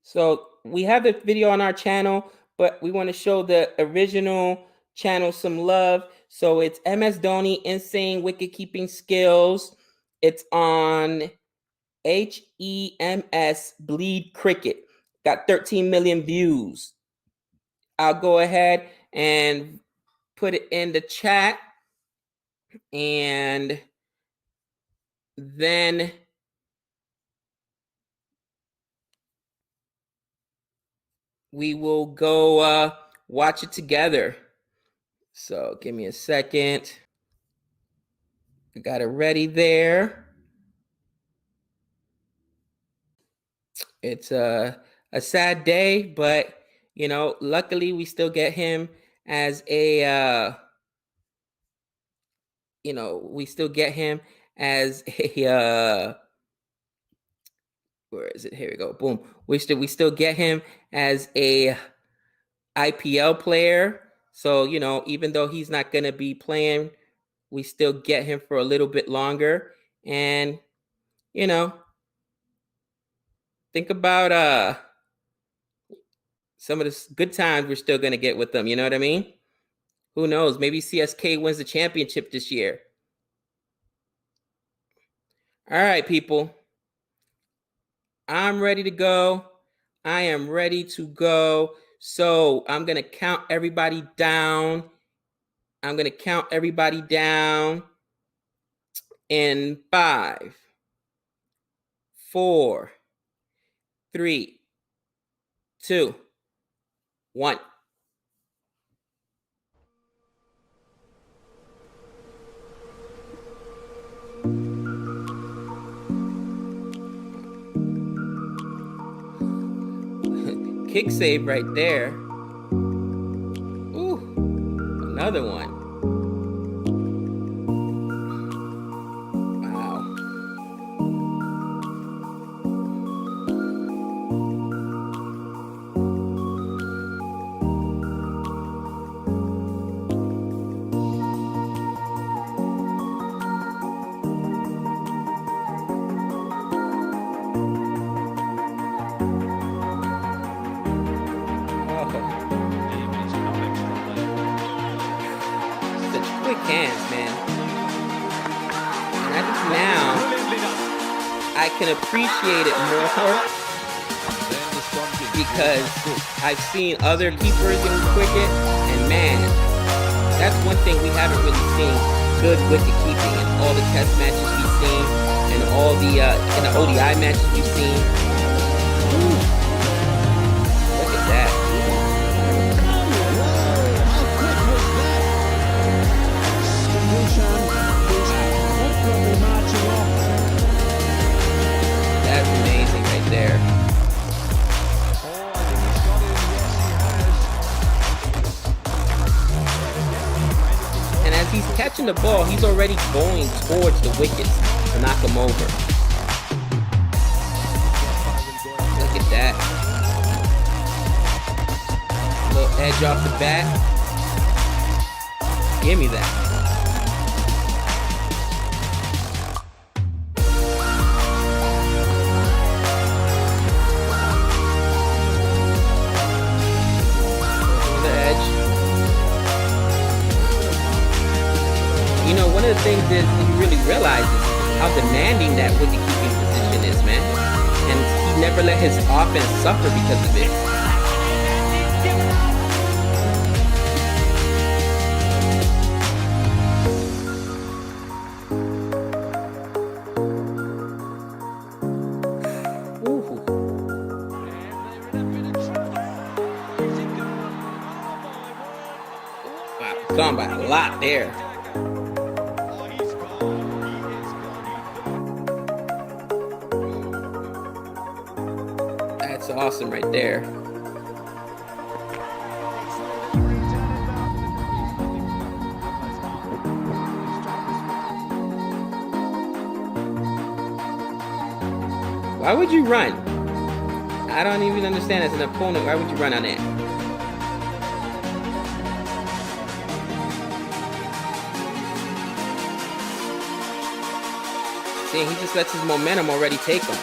So we have the video on our channel, but we want to show the original channel some love. So it's MS Dhoni Insane Wicket Keeping Skills. It's on HEMS Bleed Cricket. Got 13 million views. I'll go ahead and put it in the chat. And then we will go watch it together. So give me a second. I got it ready there. It's a sad day, but you know, luckily we still get him as a we still get him as a where is it? Here we go. Boom. We still get him as a IPL player. So, you know, even though he's not going to be playing, we still get him for a little bit longer. And, you know, think about some of the good times we're still going to get with them. You know what I mean? Who knows? Maybe CSK wins the championship this year. All right, people. I'm ready to go. I am ready to go. So I'm going to count everybody down. I'm going to count everybody down in 5, 4, 3, 2, 1. Kick save right there. Ooh, another one. Quick hands, man. And I think now I can appreciate it more because I've seen other keepers in cricket, and man, that's one thing we haven't really seen: good wicket keeping in all the test matches we've seen, and all the in the ODI matches we've seen. Ooh. Look at that. That's amazing right there. And as he's catching the ball, he's already going towards the wickets to knock him over. Look at that. A little edge off the bat. Give me that. You know, one of the things that he really realizes how demanding that wicket-keeping position is, man. And he never let his offense suffer because of it. Ooh. Wow, gone by a lot there. That's awesome right there. Why would you run? I don't even understand as an opponent. Why would you run on that? See, he just lets his momentum already take him.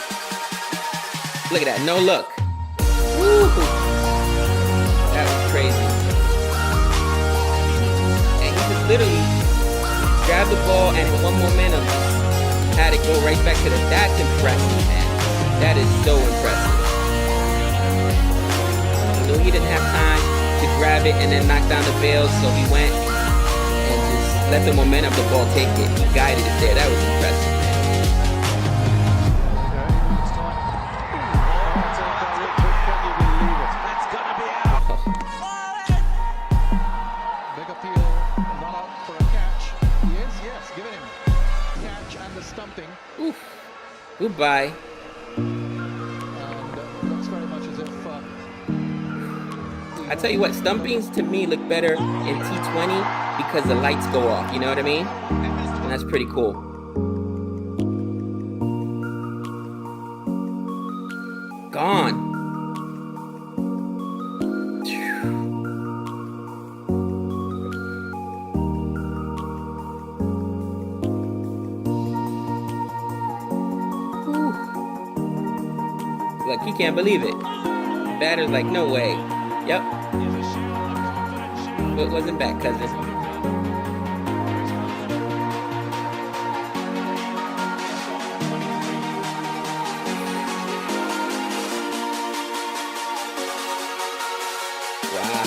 Look at that, no look. Ooh, that was crazy. And he just literally grabbed the ball and in one momentum had it go right back to the. That's impressive, man. That is so impressive. So he didn't have time to grab it and then knock down the bails, so he went and just let the momentum of the ball take it. He guided it there. That was impressive, man. That's gonna be out. Big appeal, not out for a catch. Yes, give it him. Catch and the stumping. Oof. Goodbye. And looks very much as if I tell you what, stumpings to me look better in T20 because the lights go off, you know what I mean? And that's pretty cool. Gone. Like, he can't believe it. The batter's like, no way. Yep. But wasn't back, cousin. Wow.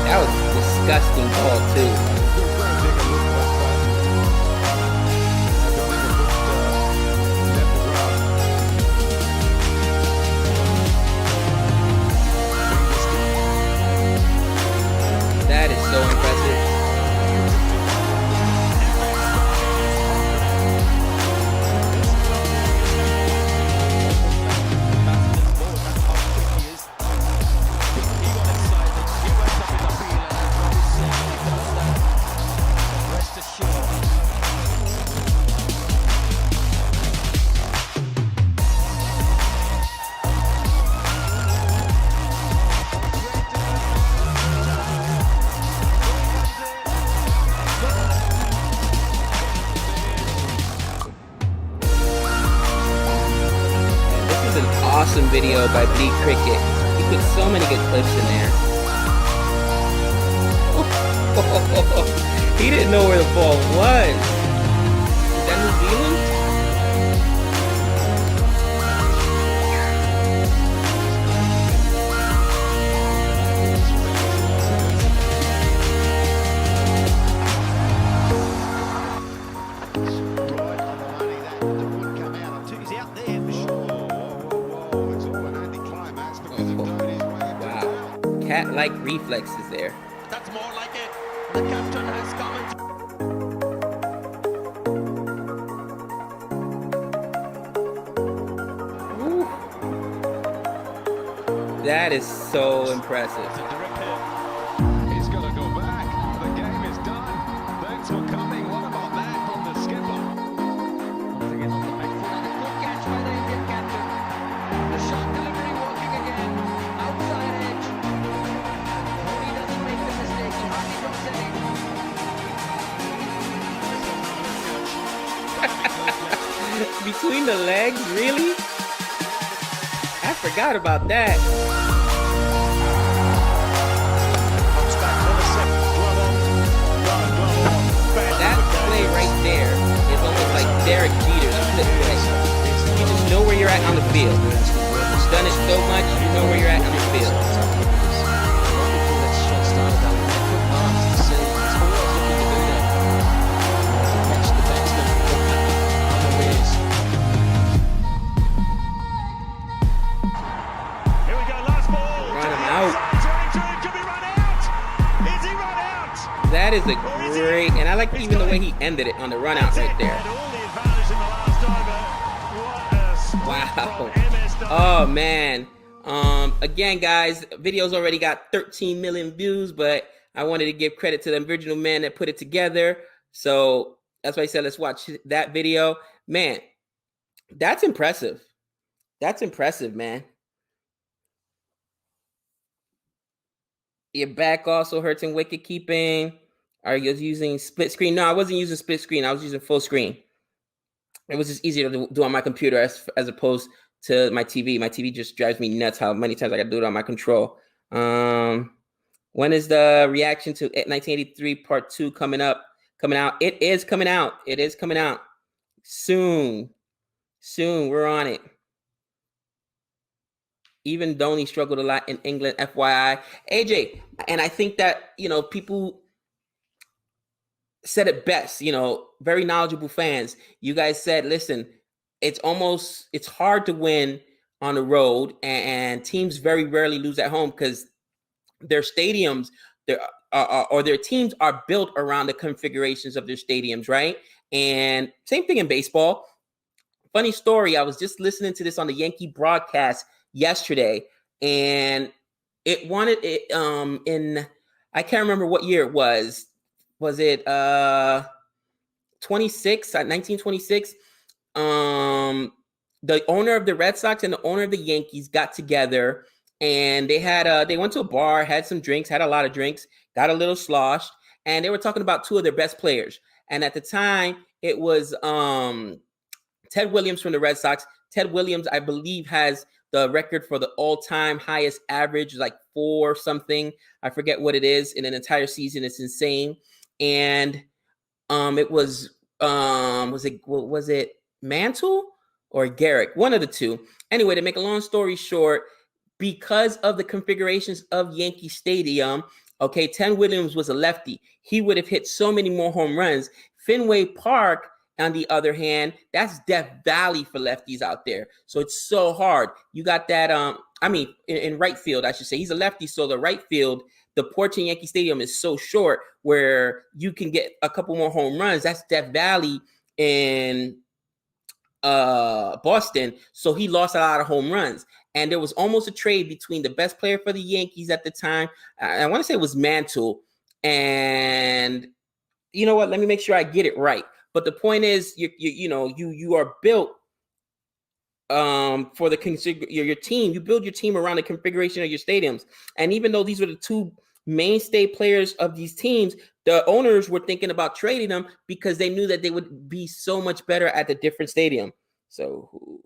That was a disgusting ball, too. That is so impressive. Awesome video by Bleed Cricket. He put so many good clips in there. He didn't know where the ball was. Is that New Zealand? Cat-like reflexes there. That's more like it. The captain has come into... That is so impressive. He's gonna go back. The game is done. Thanks for coming. What about that from the skipper? Once again on the back foot and a good catch by the Indian captain. The shot delivery working again. Outside edge. Dhoni doesn't make the mistake. He hardly drops any. Between the legs, really? I forgot about that. That play right there is almost like Derek Jeter's flip play. You just know where you're at on the field. You've done it so much, you know where you're at on the field. That is a great, and I like even the way he ended it on the run out right there. Wow. Oh man. Again, guys, video's already got 13 million views, but I wanted to give credit to the original man that put it together. So that's why I said let's watch that video. Man, that's impressive. That's impressive, man. Your back also hurts in wicket keeping. Are you using split screen? No, I wasn't using split screen. I was using full screen. It was just easier to do on my computer as opposed to my TV. My TV just drives me nuts how many times I got to do it on my control. When is the reaction to 1983 Part 2 coming out? It is coming out. It is coming out soon. Soon. We're on it. Even Dhoni struggled a lot in England, FYI. AJ, and I think that, people said it best, very knowledgeable fans. You guys said, listen, it's hard to win on the road, and teams very rarely lose at home because their stadiums, or their teams are built around the configurations of their stadiums, right? And same thing in baseball. Funny story, I was just listening to this on the Yankee broadcast yesterday, and it wanted it in, I can't remember what year it was. Was it 1926? The owner of the Red Sox and the owner of the Yankees got together, and they went to a bar, had some drinks, had a lot of drinks, got a little sloshed, and they were talking about two of their best players. And at the time, it was Ted Williams from the Red Sox. Ted Williams, I believe, has the record for the all-time highest average, like 4 something. I forget what it is in an entire season. It's insane. And it was it Mantle or Garrick? One of the two. Anyway, to make a long story short, because of the configurations of Yankee Stadium, okay, Ted Williams was a lefty. He would have hit so many more home runs. Fenway Park, on the other hand, that's Death Valley for lefties out there. So it's so hard. You got that, in right field, I should say. He's a lefty, so the right field, the porch in Yankee Stadium is so short where you can get a couple more home runs. That's Death Valley in Boston. So he lost a lot of home runs. And there was almost a trade between the best player for the Yankees at the time. I want to say it was Mantle. And you know what? Let me make sure I get it right. But the point is, you are built for your team. You build your team around the configuration of your stadiums. And even though these were the two mainstay players of these teams, the owners were thinking about trading them because they knew that they would be so much better at the different stadium. So,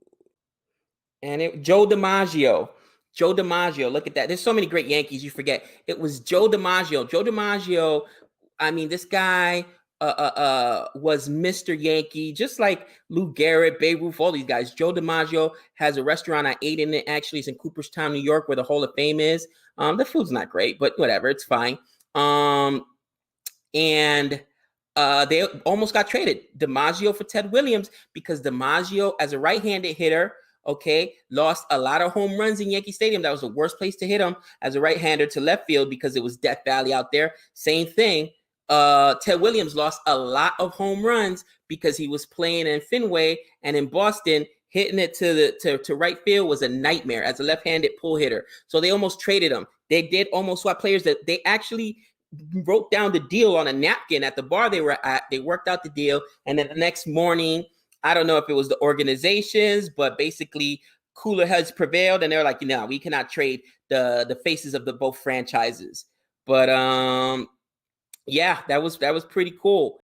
Joe DiMaggio. Joe DiMaggio, look at that. There's so many great Yankees, you forget. It was Joe DiMaggio. Joe DiMaggio, this guy was Mr. Yankee, just like Lou Gehrig, Babe Ruth, all these guys. Joe DiMaggio has a restaurant. I ate in it. Actually, it's in Cooperstown, New York, where the Hall of Fame is. The food's not great, but whatever, it's fine. And they almost got traded, DiMaggio for Ted Williams, because DiMaggio, as a right-handed hitter, lost a lot of home runs in Yankee Stadium. That was the worst place to hit him as a right-hander to left field because it was Death Valley out there. Same thing. Ted Williams lost a lot of home runs because he was playing in Fenway, and in Boston, hitting it to right field was a nightmare as a left-handed pull hitter. So they almost traded him. They did almost swap players. That they actually wrote down the deal on a napkin at the bar they were at. They worked out the deal, and then the next morning, I don't know if it was the organizations, but basically cooler heads prevailed, and they're like, we cannot trade the faces of the both franchises. But yeah, that was pretty cool.